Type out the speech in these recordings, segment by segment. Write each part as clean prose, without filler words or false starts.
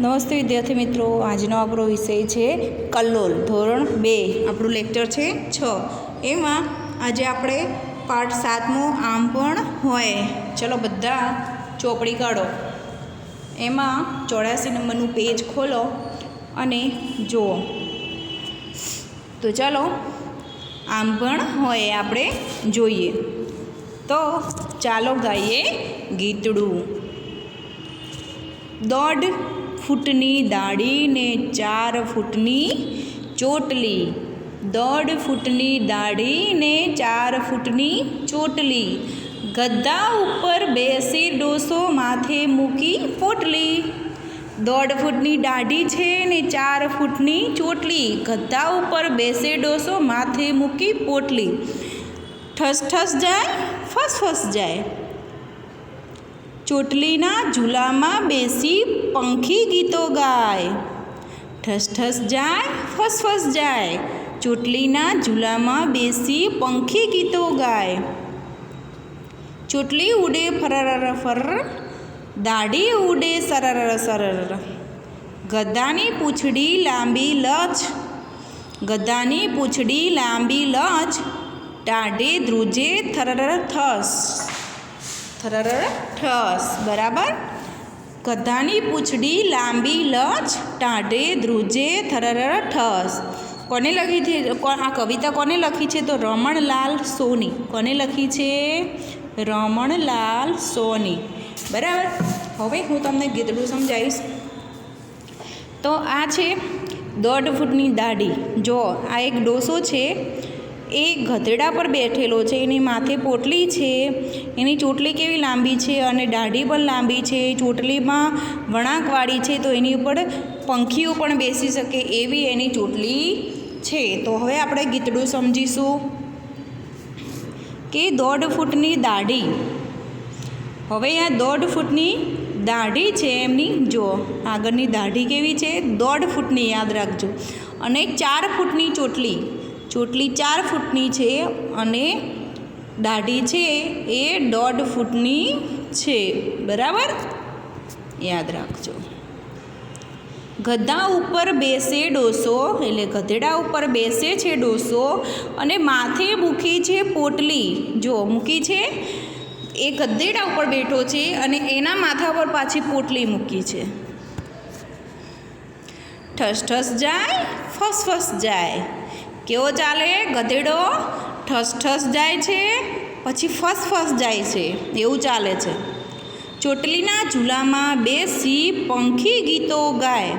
નમસ્તે વિદ્યાર્થી મિત્રો, આજનો આપણો વિષય છે કલ્લોલ, ધોરણ 2, આપણું લેક્ચર છે 6. એમાં આજે આપણે પાઠ 7મો આમ પણ હોય. ચલો બધા ચોપડી કાઢો. એમાં 84 નંબરનું પેજ ખોલો અને જુઓ. તો ચાલો આમ પણ હોય આપણે જોઈએ. તો ચાલો ગાઈએ ગીતડું. 1.5 ફૂટની દાઢી ને 4 ફૂટની ચોટલી. 1.5 ફૂટની દાઢી ને 4 ફૂટની ચોટલી. ગધા ઉપર બેસી ડોસો માથે મૂકી પોટલી. 1.5 ફૂટની દાઢી છે ને 4 ફૂટની ચોટલી. ગધા ઉપર બેસે ડોસો માથે મૂકી પોટલી. ઠસ ઠસ જાય, ફસ ફસ જાય. ચોટલીના ઝૂલામાં બેસી પંખી ગીતો ગાય. ઠસ ઠસ જાય, ફસ ફસ જાય. ચોટલીના ઝૂલામાં બેસી પંખી ગીતો ગાય. ચોટલી ઉડે ફરર ફર, દાઢી ઉડે સરર સરર. ગધાની પૂંછડી લાંબી લચ. ગધાની પૂંછડી લાંબી લચ. ટાઢે ધ્રુજે થરર થસ. થરર ઠસ. બરાબર. ગધાની પૂંછડી લાંબી લચ, ટાઢે ધ્રુજે થરર ઠસ. કોને લખી છે આ કવિતા? કોને લખી છે? તો રમણલાલ સોની. કોને લખી છે? રમણલાલ સોની. બરાબર. હવે હું તમને ગીતડું સમજાવીશ. તો આ છે 1.5 ફૂટની દાઢી. જો આ એક ડોસો છે, એ ગધેડા પર બેઠેલો છે, એની માથે પોટલી છે, એની ચોટલી કેવી લાંબી છે અને દાઢી પણ લાંબી છે. ચોટલીમાં વળાંકવાળી છે, તો એની ઉપર પંખીઓ પણ બેસી શકે એવી એની ચોટલી છે. તો હવે આપણે ગીતડું સમજીશું કે 1.5 ફૂટની દાઢી. હવે આ 1.5 ફૂટની દાઢી છે એમની. જો આગળની દાઢી કેવી છે? 1.5 ફૂટની, યાદ રાખજો. અને 4 ફૂટની ચોટલી. ચોટલી 4 ફૂટની છે અને દાઢી છે એ 1.5 ફૂટની છે. બરાબર, યાદ રાખજો. ગધા ઉપર બેસે ડોસો, એટલે ગધેડા ઉપર બેસે છે ડોસો અને માથે મૂકી છે પોટલી. જો મૂકી છે, એ ગધેડા ઉપર બેઠો છે અને એના માથા પર પાછી પોટલી મૂકી છે. ઠસ ઠસ જાય, ફસ ફસ જાય. કેવો ચાલે? ગધેડો ઠસ ઠસ જાય છે, પછી ફસ ફસ જાય છે, એવું ચાલે છે. ચોટલીના ઝૂલામાં બેસી પંખી ગીતો ગાય.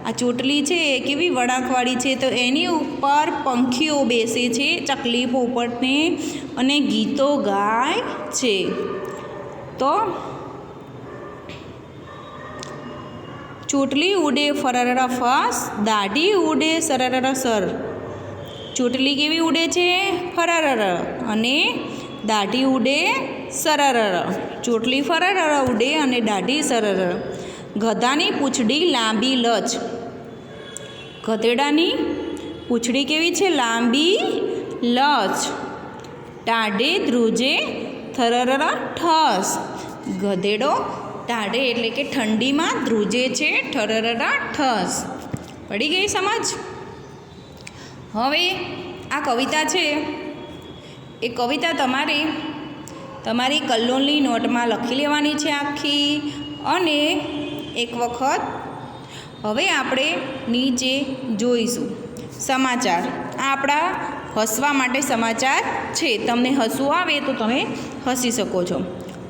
આ ચોટલી છે એ કેવી વળાંકવાળી છે, તો એની ઉપર પંખીઓ બેસે છે, ચકલી પોપટને, અને ગીતો ગાય છે. તો ચોટલી ઉડે ફરર ફસ, દાઢી ઉડે સરર સર. ચોટલી કેવી ઉડે છે? ફરર. અને દાઢી ઉડે સરર. ચોટલી ફરર ઉડે અને દાઢી સરર. ગધાની પૂંછડી લાંબી લચ. ગધેડાની પૂંછડી કેવી છે? લાંબી લચ. ટાઢે ધ્રુજે થરર ઠસ. ગધેડો ટાઢે એટલે કે ઠંડીમાં ધ્રુજે છે, ઠરર ઠસ. પડી ગઈ સમજ? હવે આ કવિતા છે, એ કવિતા તમારી કલ્લોલની નોટમાં લખી લેવાની છે આખી. અને એક વખત હવે આપણે નીચે જોઈશું સમાચાર. આ આપણા હસવા માટે સમાચાર છે. તમને હસવું આવે તો તમે હસી શકો છો.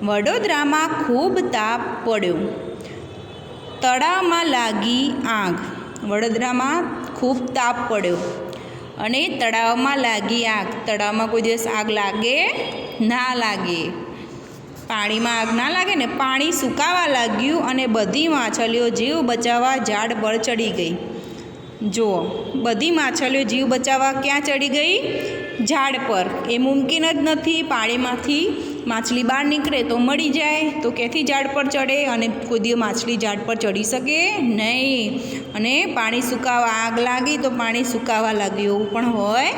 વડોદરામાં ખૂબ તાપ પડ્યો, તળાવમાં લાગી આગ. વડોદરામાં ખૂબ તાપ પડ્યો અને તળાવમાં લાગી આગ. તળાવમાં કોઈ દિવસ આગ લાગે? ના લાગે. પાણીમાં આગ ના લાગે ને. પાણી સુકાવા લાગ્યું અને બધી માછલીઓ જીવ બચાવવા ઝાડ પર ચડી ગઈ. જુઓ, બધી માછલીઓ જીવ બચાવવા ક્યાં ચડી ગઈ? ઝાડ પર. એ મુમકિન જ નથી. પાણીમાંથી માછલી બહાર નીકળે તો મળી જાય, તો ક્યાંથી ઝાડ પર ચડે? અને કોઈ દિવસ માછલી ઝાડ પર ચડી શકે નહીં. અને પાણી સુકાવા આગ લાગી તો પાણી સુકાવા લાગ્યું, એવું પણ હોય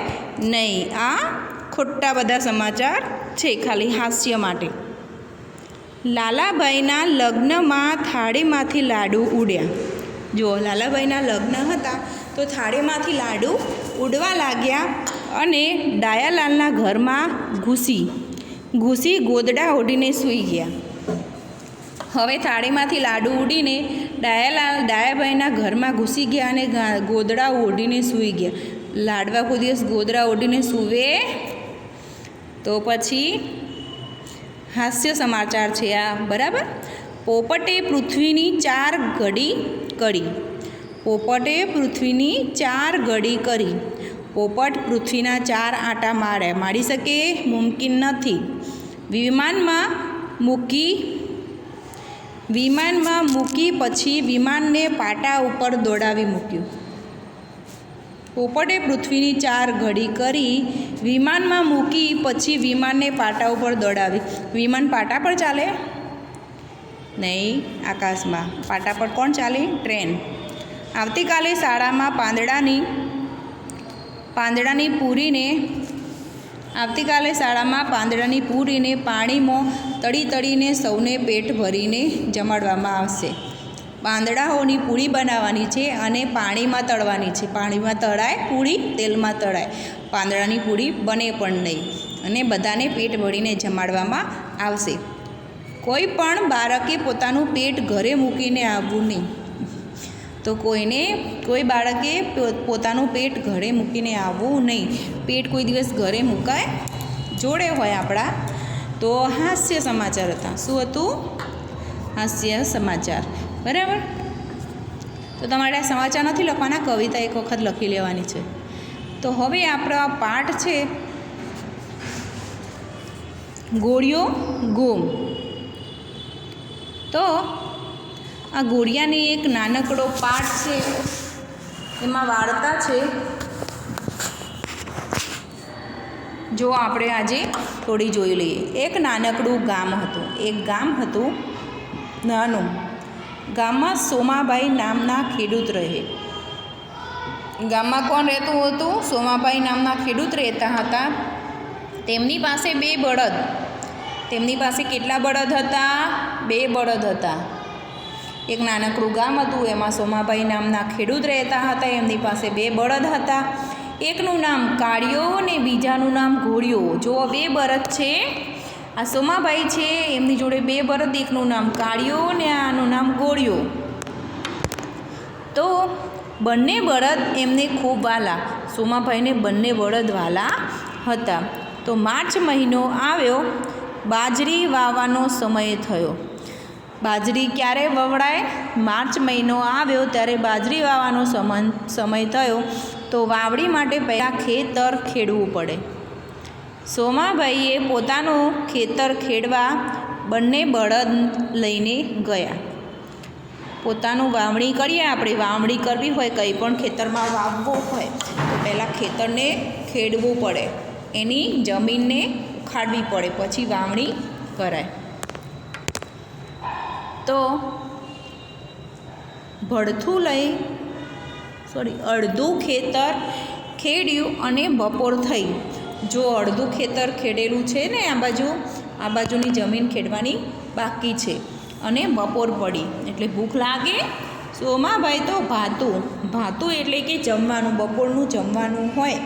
નહીં. આ ખોટા બધા સમાચાર છે, ખાલી હાસ્ય માટે. લાલાભાઈના લગ્નમાં થાળીમાંથી લાડુ ઉડ્યા. જો લાલાભાઈના લગ્ન હતા તો થાળીમાંથી લાડુ ઉડવા લાગ્યા અને ડાયાલાલના ઘરમાં ઘૂસી ગોદડા ઓઢીને સૂઈ ગયા. હવે થાળીમાંથી લાડુ ઉડીને ડાયાભાઈના ઘરમાં ઘૂસી ગયા અને ગોદડા ઓઢીને સૂઈ ગયા. લાડવા કોઈ દિવસ ગોદડા ઓઢીને સૂવે? તો પછી હાસ્ય સમાચાર છે આ, બરાબર. પોપટે પૃથ્વીની 4 ઘડી કરી. પોપટે પૃથ્વીની 4 ઘડી કરી. પોપટ પૃથ્વીના 4 આંટા મારી શકે? મુમકિન નથી. વિમાનમાં મૂકી પછી વિમાનને પાટા ઉપર દોડાવી મૂક્યું. પોપટે પૃથ્વીની 4 ઘડી કરી, વિમાનમાં મૂકી પછી વિમાનને પાટા ઉપર દોડાવી. વિમાન પાટા પર ચાલે? નહીં, આકાશમાં. પાટા પર કોણ ચાલે? ટ્રેન. આવતીકાલે શાળામાં પાંદડાની પૂરીને પાણીમાં તળીને સૌને પેટ ભરીને જમાડવામાં આવશે. પાંદડાઓની પૂરી બનાવવાની છે અને પાણીમાં તળવાની છે. પાણીમાં તળાય પૂરી, તેલમાં તળાય. પાંદડાની પૂરી બને પણ નહીં અને બધાને પેટ ભરીને જમાડવામાં આવશે. કોઈ પણ બાળકે પોતાનું પેટ ઘરે મૂકીને આવવું નહીં. તો કોઈ બાળકે પોતાનું પેટ ઘરે મૂકીને આવવું નહીં. પેટ કોઈ દિવસ ઘરે મુકાય? જોડે હોય આપણા. તો હાસ્ય સમાચાર હતા. શું હતું? હાસ્ય સમાચાર, બરાબર. તો તમારે આ સમાચાર નથી લખવાના, કવિતા એક વખત લખી લેવાની છે. તો હવે આપણો આ પાઠ છે ગોળીઓ ગોમ. તો આ ગોળિયાની એક નાનકડો પાઠ છે, એમાં વાર્તા છે. જો આપણે આજે થોડી જોઈ લઈએ. એક નાનકડું ગામ હતું. એક ગામ હતું નાનું. ગામમાં સોમાભાઈ નામના ખેડૂત રહે. ગામમાં કોણ રહેતું હતું? સોમાભાઈ નામના ખેડૂત રહેતા હતા. તેમની પાસે 2 બળદ. તેમની પાસે કેટલા બળદ હતા? 2 બળદ હતા. એક નાનકડું ગામ હતું, એમાં સોમાભાઈ નામના ખેડૂત રહેતા હતા. એમની પાસે 2 બળદ હતા. એકનું નામ કાળિયો ને બીજાનું નામ ઘોડિયો. જો 2 બળદ છે. આ સોમાભાઈ છે, એમની જોડે 2 બળદ. એકનું નામ કાળિયો ને આનું નામ ઘોડિયો. તો બંને બળદ એમને ખૂબ વાલા. સોમાભાઈને બંને બળદ વાલા હતા. તો માર્ચ મહિનો આવ્યો, બાજરી વાવવાનો સમય થયો. બાજરી ક્યારે વવડાય? માર્ચ મહિનો આવ્યો ત્યારે બાજરી વાવવાનો સમય થયો. તો વાવડી માટે પહેલાં ખેતર ખેડવું પડે. સોમાભાઈએ પોતાનું ખેતર ખેડવા બંને બળદ લઈને ગયા. પોતાનું વાવણી કરીએ, આપણે વાવણી કરવી હોય, કંઈ પણ ખેતરમાં વાવવું હોય તો પહેલાં ખેતરને ખેડવું પડે, એની જમીનને ઉખાડવી પડે, પછી વાવણી કરાય. તો અડધું ખેતર ખેડ્યું અને બપોર થઈ. જો અડધું ખેતર ખેડેલું છે ને, આ બાજુની જમીન ખેડવાની બાકી છે અને બપોર પડી એટલે ભૂખ લાગે. સોમાભાઈ તો ભાતું એટલે કે જમવાનું, બપોરનું જમવાનું હોય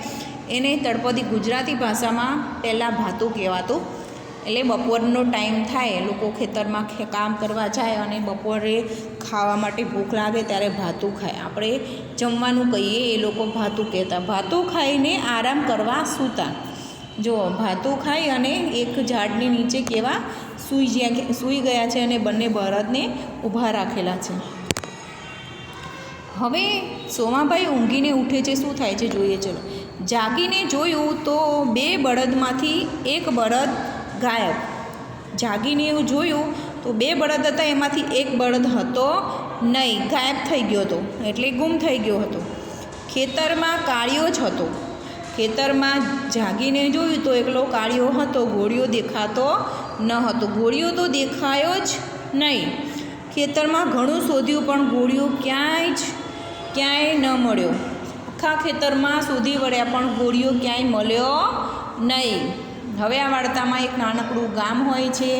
એને તળપદી ગુજરાતી ભાષામાં પહેલાં ભાતું કહેવાતું. એટલે બપોરનો ટાઈમ થાય, લોકો ખેતરમાં કામ કરવા જાય અને બપોરે ખાવા માટે ભૂખ લાગે ત્યારે ભાતું ખાય. આપણે જમવાનું કહીએ, એ લોકો ભાતું કહેતા. ભાતું ખાઈને આરામ કરવા સૂતા. જો ભાતું ખાઈ અને એક ઝાડની નીચે કેવા સૂઈ ગયા છે અને બંને બળદને ઊભા રાખેલા છે. હવે સોમાભાઈ ઊંઘીને ઉઠે છે. શું થાય છે જોઈએ ચલો. જાગીને જોયું તો 2 બળદમાંથી 1 બળદ ગાયબ. જાગીને એવું જોયું તો 2 બળદ હતા, એમાંથી 1 બળદ હતો નહીં, ગાયબ થઈ ગયો હતો, એટલે ગુમ થઈ ગયો હતો. ખેતરમાં કાળિયો જ હતો. ખેતરમાં જાગીને જોયું તો એકલો કાળિયો હતો, ઘોડિયો દેખાતો ન હતો. ઘોડિયો તો દેખાયો જ નહીં. ખેતરમાં ઘણું શોધ્યું પણ ઘોડિયો ક્યાંય ન મળ્યો. આખા ખેતરમાં શોધી વળ્યા પણ ઘોડિયો ક્યાંય મળ્યો નહીં. હવે આ વાર્તામાં એક નાનકડું ગામ હોય છે.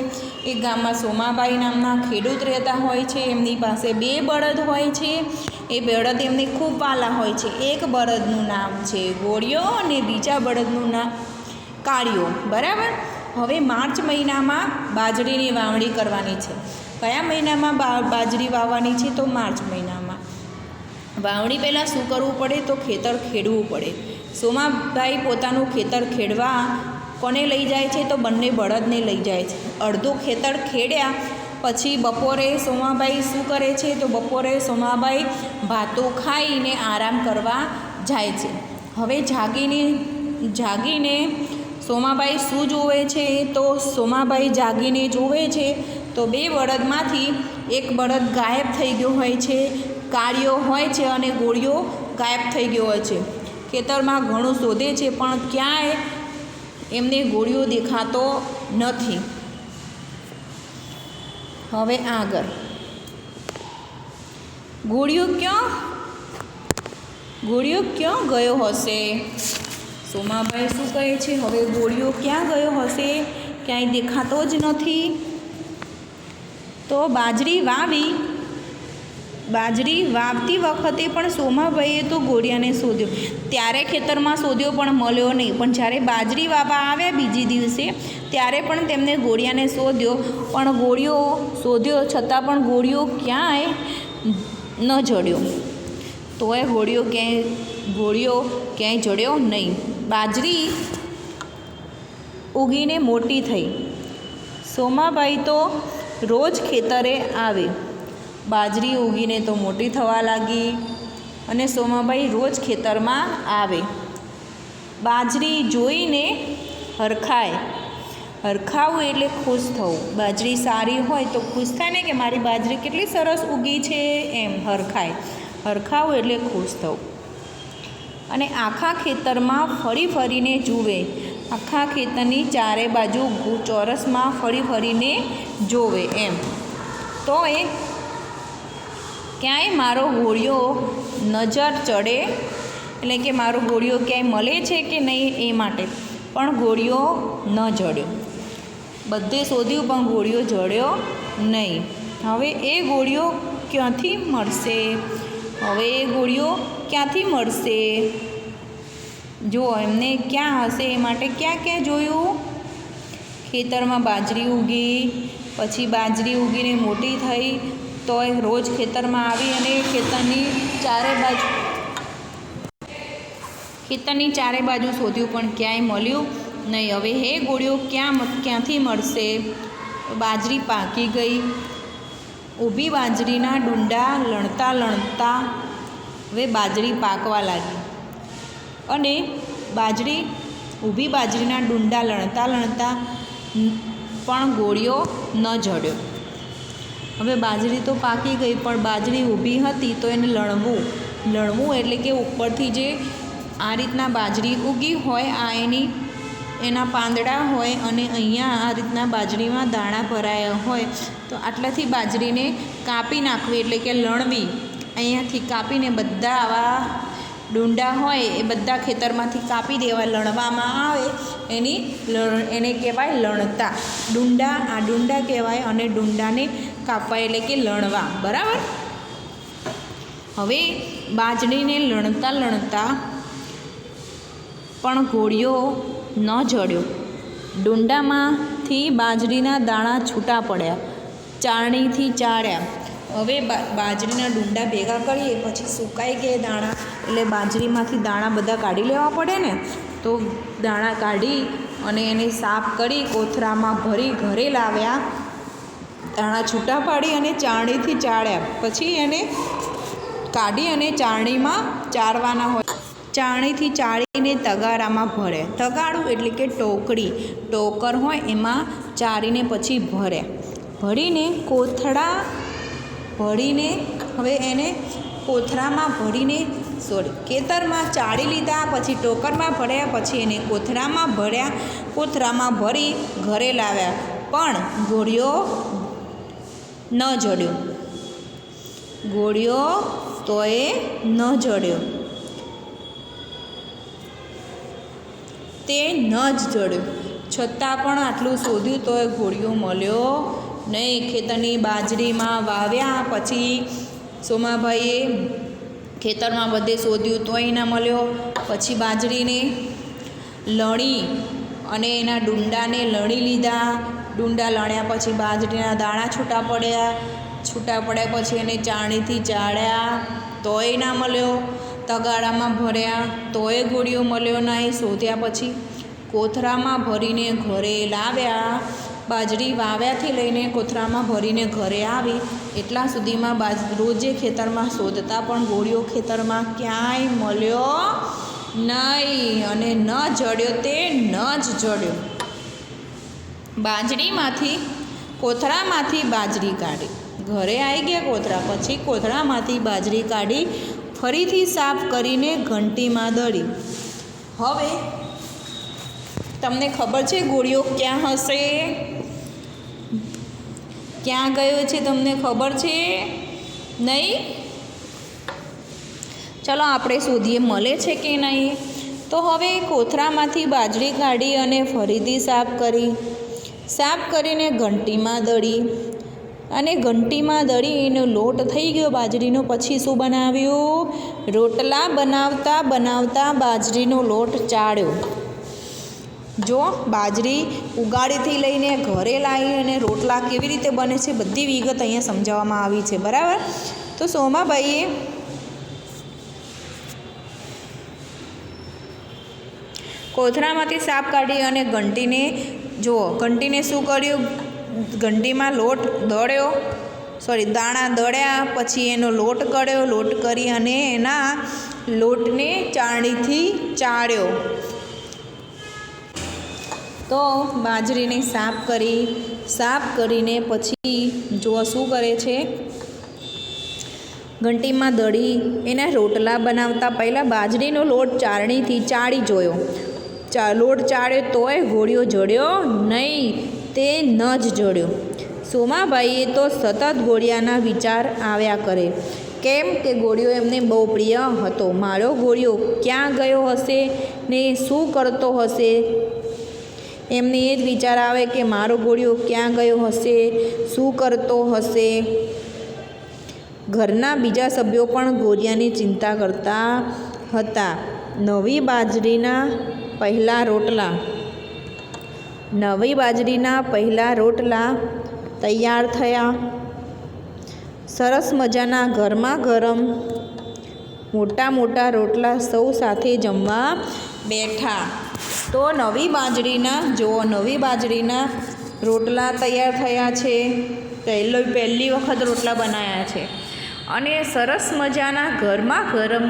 એ ગામમાં સોમાબાઈ નામના ખેડૂત રહેતા હોય છે. એમની પાસે 2 બળદ હોય છે. એ બળદ એમને ખૂબ વાલા હોય છે. એક બળદનું નામ છે ગોળિયો અને બીજા બળદનું નામ કાળિયો. બરાબર. હવે માર્ચ મહિનામાં બાજરીની વાવણી કરવાની છે. કયા મહિનામાં બાજરી વાવવાની છે? તો માર્ચ મહિનામાં. વાવણી પહેલાં શું કરવું પડે? તો ખેતર ખેડવું પડે. સોમાભાઈ પોતાનું ખેતર ખેડવા કોને લઈ જાય છે? તો બંને બળદને લઈ જાય છે. અડધું ખેતર ખેડ્યા પછી બપોરે સોમાભાઈ શું કરે છે? તો બપોરે સોમાભાઈ ભાતો ખાઈને આરામ કરવા જાય છે. હવે જાગીને સોમાભાઈ શું જોવે છે? તો સોમાભાઈ જાગીને જોવે છે તો 2 બળદમાંથી એક બળદ ગાયબ થઈ ગયો હોય છે. કાળિયો હોય છે અને ગોળિયો ગાયબ થઈ ગયો હોય છે. ખેતરમાં ઘણું શોધે છે પણ ક્યાંય એમને ગોળિયો દેખાતો નથી. હવે આગળ ગોળિયો ક્યાં ગયો હશે? સોમાભાઈ શું કહે છે? હવે ગોળિયો ક્યાં ગયો હશે? ક્યાંય દેખાતો જ નથી. તો બાજરી વાવતી વખતે પણ સોમાભાઈએ તો ગોળિયાને શોધ્યો. ત્યારે ખેતરમાં શોધ્યો પણ મળ્યો નહીં. પણ જ્યારે બાજરી વાવવા આવ્યા બીજી દિવસે ત્યારે પણ તેમને ગોળિયાને શોધ્યો છતાં પણ ગોળિયો ક્યાંય ન જડ્યો. તોય ગોળિયો ક્યાંય જડ્યો નહીં. બાજરી ઉગીને મોટી થઈ. સોમાભાઈ તો રોજ ખેતરે આવે. બાજરી ઉગીને તો મોટી થવા લાગી અને સોમાભાઈ રોજ ખેતરમાં આવે. બાજરી જોઈને હરખાવું એટલે ખુશ થવું. બાજરી સારી હોય તો ખુશ થાય ને કે મારી બાજરી કેટલી સરસ ઉગી છે, એમ હરખાવું એટલે ખુશ થવું. અને આખા ખેતરમાં ફરીને જુએ. આખા ખેતરની ચારે બાજુ ચોરસમાં ફરીને જોવે એમ. તો એ ક્યાંય મારો ગોળિયો નજર ચડે એટલે કે મારો ગોળિયો ક્યાંય મળે છે કે નહીં એ માટે. પણ ગોળિયો ન જડ્યો. બધે શોધ્યું પણ ગોળિયો જડ્યો નહીં. હવે એ ગોળિયો ક્યાંથી મળશે? જો એમને ક્યાં હશે એ માટે ક્યાં જોયું? ખેતરમાં બાજરી ઉગી, પછી બાજરી ઉગીને મોટી થઈ તો એ રોજ ખેતરમાં આવી અને ખેતરની ચારે બાજુ શોધ્યું પણ ક્યાંય મળ્યું નહીં. હવે હે ગોળિયો ક્યાંથી મળશે? બાજરી પાકી ગઈ. ઊભી બાજરીના ડુંડા લણતા હવે બાજરી પાકવા લાગી અને ઊભી બાજરીના ડુંડા લણતા પણ ગોળિયો ન જડ્યો. હવે બાજરી તો પાકી ગઈ પણ બાજરી ઊભી હતી તો એને લણવું એટલે કે ઉપરથી જે આ રીતના બાજરી ઉગી હોય એના પાંદડા હોય અને અહીંયા આ રીતના બાજરીમાં દાણા ભરાયા હોય તો આટલાથી બાજરીને કાપી નાખવી એટલે કે લણવી. અહીંયાથી કાપીને બધા આવા ડુંડા હોય એ બધા ખેતરમાંથી કાપી દેવા, લણવામાં આવે એને કહેવાય લણતા. આ ડુંડા કહેવાય અને ડુંડાને કાપવા એટલે કે લણવા. બરાબર. હવે બાજરીને લણતા પણ ગોળિયો ન જડ્યો. ડુંડામાંથી બાજરીના દાણા છૂટા પડ્યા, ચાળણીથી ચાળ્યા. હવે બાજરીના ડુંડા ભેગા કરીએ પછી સુકાઈ ગયા દાણા એટલે બાજરીમાંથી દાણા બધા કાઢી લેવા પડે ને. તો દાણા કાઢી અને એને સાફ કરી કોથરામાં ભરી ઘરે લાવ્યા. દાણા છૂટા પાડી અને ચાળણીથી ચાળ્યા. પછી એને કાઢી અને ચાળણીમાં ચારવાના હોય. ચાળણીથી ચાળીને તગારામાં ભર્યા. તગારું એટલે કે ટોકર હોય એમાં ચારીને પછી ભર્યા. હવે એને કોથરામાં ખેતરમાં ચાળી લીધા, પછી ટોકરમાં ભર્યા, પછી એને કોથરામાં ભરી ઘરે લાવ્યા. પણ ગોળિયો ન જડ્યો. તે ન જ જડ્યો. છતાં પણ આટલું શોધ્યું તોય ઘોડિયો મળ્યો નહીં. ખેતરની બાજરીમાં વાવ્યા પછી સોમાભાઈએ ખેતરમાં બધે શોધ્યું તોય ના મળ્યો. પછી બાજરીને લણી અને એના ડુંડાને લણી લીધા. ડુંડા લણ્યા પછી બાજરીના દાણા છૂટા પડ્યા પછી એને ચાળણીથી ચાળ્યા તોય ના મળ્યો. તગારામાં ભર્યા તોય ઘોડિયો મળ્યો નહીં. શોધ્યા પછી કોથરામાં ભરીને ઘરે લાવ્યા. બાજરી વાવ્યાથી લઈને કોથરામાં ભરીને ઘરે આવી એટલા સુધીમાં રોજે ખેતરમાં શોધતા પણ ઘોડિયો ખેતરમાં ક્યાંય મળ્યો નહીં અને ન જડ્યો તે ન જ જડ્યો. કોથરામાંથી બાજરી કાઢી ઘરે આવી ગયા કોથરા. પછી કોથરામાંથી બાજરી કાઢી ફરીથી સાફ કરીને ઘંટીમાં દળી. હવે તમને ખબર છે ઘોડિયો ક્યાં હશે? ક્યાં ગયો છે તમને ખબર છે નહીં? ચલો આપણે શોધીએ મળે છે કે નહીં. તો હવે કોથરામાંથી બાજરી કાઢી અને ફરીથી સાફ કરીને ઘંટીમાં દળી અને ઘંટીમાં દળી એનો લોટ થઈ ગયો બાજરીનો. પછી શું બનાવ્યું? રોટલા બનાવતા બાજરીનો લોટ ચાળ્યો. જો બાજરી ઉગાડીથી લઈને ઘરે લાવી અને રોટલા કેવી રીતે બને છે બધી વિગત અહીંયા સમજાવવામાં આવી છે. બરાબર. તો સોમાભાઈએ કોથરામાંથી સાપ કાઢી અને ઘંટીને શું કર્યું? ઘંટીમાં દાણા દળ્યા. પછી એનો લોટ કર્યો. લોટ કરી અને એના લોટને ચાળણીથી ચાળ્યો. તો બાજરીને સાફ કરીને પછી જો શું કરે છે? ઘંટીમાં દળી એના રોટલા બનાવતા પહેલાં બાજરીનો લોટ ચાળણીથી ચાળી જોયો. લોટ ચાળ્યો તોય ઘોડિયો જડ્યો નહીં. તે ન જ જડ્યો. સોમાભાઈએ તો સતત ઘોડિયાના વિચાર આવ્યા કરે. કેમ કે ઘોડિયો એમને બહુ પ્રિય હતો. મારો ઘોડિયો ક્યાં ગયો હશે ને શું કરતો હશે? એમને એ જ વિચાર આવે કે મારો ઘોડિયો ક્યાં ગયો હશે, શું કરતો હશે. ઘરના બીજા સભ્યો પણ ઘોડિયાની ચિંતા કરતા હતા. નવી બાજરીના પહેલા રોટલા તૈયાર થયા. સરસ મજાના ગરમ મોટા રોટલા સૌ સાથે જમવા બેઠા. તો નવી બાજરીના રોટલા તૈયાર થયા છે. પહેલી વખત રોટલા બનાવ્યા છે અને સરસ મજાના ગરમ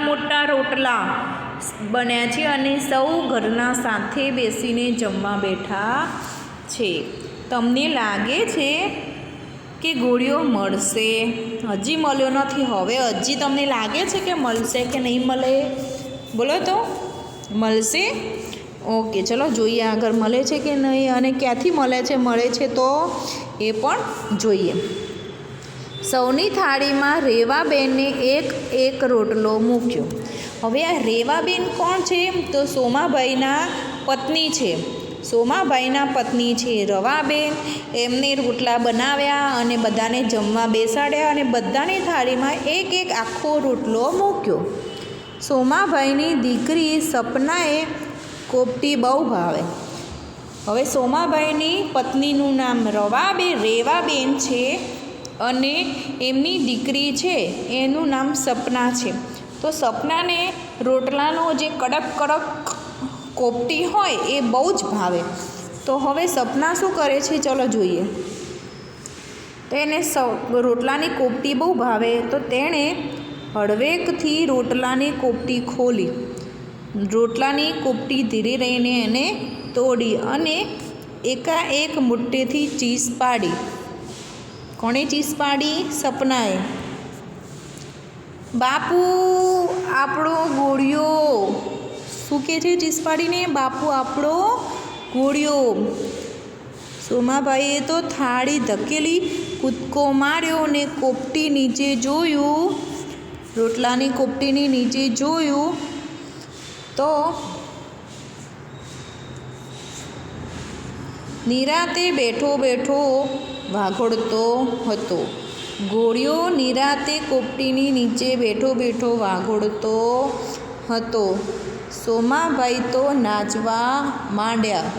મોટા રોટલા બન્યા છે અને સૌ ઘરના સાથે બેસીને જમવા બેઠા છે. તમને લાગે છે કે ઘોડિયો મળશે? હજી મળ્યો નથી. હવે હજી તમને લાગે છે કે મળશે કે નહીં મળે? બોલો તો, મળશે? ઓકે, ચલો જોઈએ આગળ મળે છે કે નહીં અને ક્યાંથી મળે છે તો એ પણ જોઈએ. સૌની થાળીમાં રેવાબેને એક રોટલો મૂક્યો. હવે આ રેવાબેન કોણ છે? તો સોમાભાઈના પત્ની છે. રવાબેન એમને રોટલા બનાવ્યા અને બધાને જમવા બેસાડ્યા અને બધાની થાળીમાં એક આખો રોટલો મૂક્યો. સોમાભાઈની દીકરી સપનાએ કોપટી બહુ ભાવે. હવે સોમાભાઈની પત્નીનું નામ રેવાબેન છે અને એમની દીકરી છે એનું નામ સપના છે. તો સપનાને રોટલાનો જે કડક કોપટી હોય એ બહુ જ ભાવે. તો હવે સપના શું કરે છે ચલો જોઈએ. તો એને રોટલાની કોપટી બહુ ભાવે તો તેણે હળવેકથી રોટલાની કોપટી ખોલી. રોટલાની કોપટી ધીરે રહીને એને તોડી અને એકાએક મુઠ્ઠીથી ચીસ પાડી. કોણે ચીસ પાડી? સપનાએ. બાપુ આપણો ઘોડિયો, શું કહે છે ચીસ પાડીને? બાપુ આપણો ઘોડિયો. સોમાભાઈએ તો થાળી ધકેલી કૂદકો માર્યો ને કોપટી નીચે જોયું. રોટલાની કોપટીની નીચે જોયું તો નિરાતે બેઠો બેઠો વાઘોળતો હતો. ઘોડિયો નિરાતે કોપટીની નીચે બેઠો બેઠો વાઘોળતો હતો. સોમાભાઈ તો નાચવા માંડ્યા.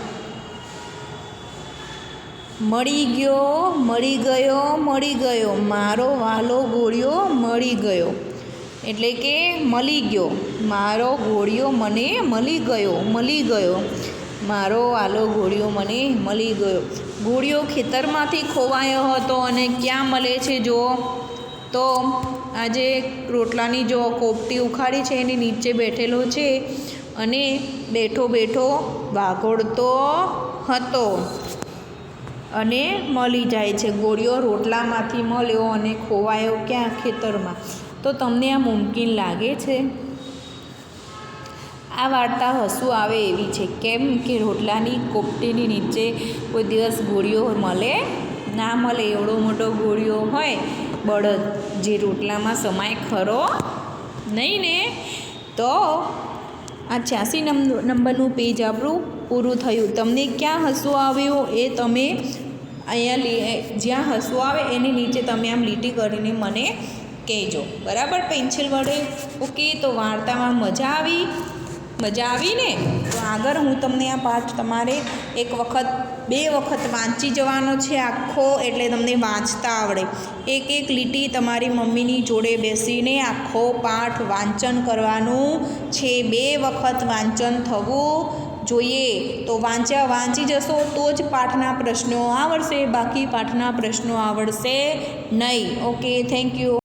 મળી ગયો, મળી ગયો, મળી ગયો, મારો વાલો ઘોડિયો મળી ગયો. એટલે કે મળી ગયો, મારો ઘોડિયો મને મળી ગયો, મળી ગયો, મારો વાલો ઘોડિયો મને મળી ગયો. ઘોડિયો ખેતરમાંથી ખોવાયો હતો અને ક્યાં મળે છે જુઓ તો આજે રોટલાની જો કોપટી ઉખાડી છે એની નીચે બેઠેલો છે અને બેઠો બેઠો વાઘોળતો હતો અને મળી જાય છે. ઘોડિયો રોટલામાંથી મળ્યો અને ખોવાયો ક્યાં? ખેતરમાં. તો તમને આ મુમકિન લાગે છે? આ વાર્તા હસવું આવે એવી છે. કેમ કે રોટલાની કોપટીની નીચે કોઈ દિવસ ઘોડિયો મળે ના મળે. એવડો મોટો ઘોડિયો હોય બળદ જે રોટલામાં સમાય ખરો નહીં ને. તો આ 86 નંબરનું પેજ આપણું પૂરું થયું. તમને ક્યાં હસવું આવ્યું એ તમે અહીંયા જ્યાં હસવું આવે એની નીચે તમે આમ લીટી કરીને મને કહેજો, બરાબર? પેન્સિલ વડે. ઓકે, તો વાર્તામાં મજા આવી ને? તો આગળ હું તમને આ પાઠ તમારે એક વખત 2 વખત વાંચી જવાનો છે આખો, એટલે તમને વાંચતા આવડે. એક એક લીટી તમારી મમ્મીની જોડે બેસીને આખો પાઠ વાંચન કરવાનું છે. 2 વખત વાંચન થવું જોઈએ. તો વાંચી જશો તો જ પાઠના પ્રશ્નો આવડશે, બાકી પાઠના પ્રશ્નો આવડશે નહીં. Okay, thank you.